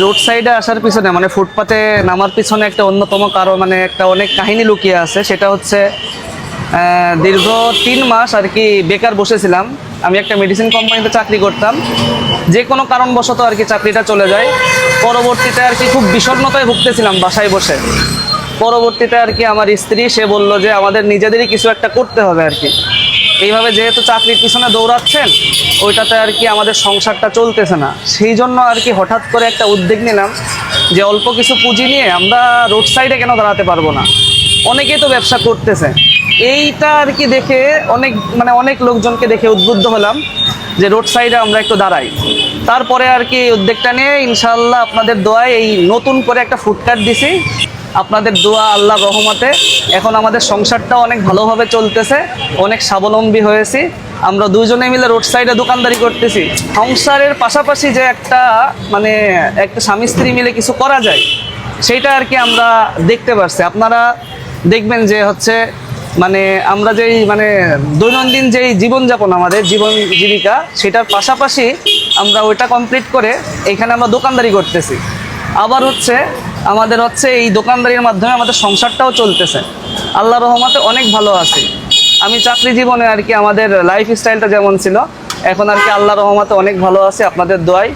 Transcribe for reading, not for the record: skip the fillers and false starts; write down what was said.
Road সাইডে আসার পিছনে মানে ফুটপাতে নামার পিছনে একটা অন্যতম কারণ মানে একটা অনেক কাহিনী লুকিয়ে আছে। সেটা হচ্ছে দীর্ঘ 3 মাস আর কি বেকার বসেছিলাম। আমি একটা মেডিসিন কোম্পানিতে চাকরি করতাম, যে কোনো কারণবশত আর কি চাকরিটা চলে যায়। পরবর্তীতে আর কি খুব বিষণ্ণতায় ভুগতেছিলাম বাসায় বসে। পরবর্তীতে আর কি আমার স্ত্রী সে বলল যে আমাদের নিজেদেরই কিছু একটা করতে হবে আর কি। এইভাবে যেহেতু চাকরির পিছনে দৌড়াচ্ছেন, ওইটাতে আর কি আমাদের সংসারটা চলতেছে না। সেই জন্য আর কি হঠাৎ করে একটা উদ্যোগ নিলাম যে অল্প কিছু পুঁজি নিয়ে আমরা রোড সাইডে কেন দাঁড়াতে পারবো না। অনেকেই তো ব্যবসা করতেছে, এইটা আর কি দেখে অনেক লোকজনকে দেখে উদ্বুদ্ধ হলাম যে রোড সাইডে আমরা একটু দাঁড়াই। তারপরে আর কি উদ্যোগটা নিয়ে ইনশাআল্লাহ আপনাদের দোয়ায় এই নতুন করে একটা ফুডকার্ট দিছি। আপনাদের দোয়া আল্লাহর রহমতে এখন আমাদের সংসারটাও অনেক ভালোভাবে চলতেছে, অনেক স্বাবলম্বী হয়েছি। আমরা দুজনে মিলে রোড সাইডে দোকানদারি করতেছি। সংসারের পাশাপাশি যে একটা একটা স্বামী স্ত্রী মিলে কিছু করা যায়, সেইটা আর কি আমরা দেখতে পারছি। আপনারা দেখবেন যে হচ্ছে আমরা যেই দৈনন্দিন যেই জীবনযাপন আমাদের জীবন জীবিকা, সেটার পাশাপাশি আমরা ওইটা কমপ্লিট করে এখানে আমরা দোকানদারি করতেছি। আবার আমাদের এই দোকানদারির মাধ্যমে আমাদের সংসারটাও চলতেছে। আল্লাহর রহমতে অনেক ভালো আছি। আমি চাকরি জীবনে আর কি আমাদের লাইফ স্টাইলটা যেমন ছিল, এখন আর কি আল্লাহর রহমতে অনেক ভালো আছে আপনাদের দোয়ায়।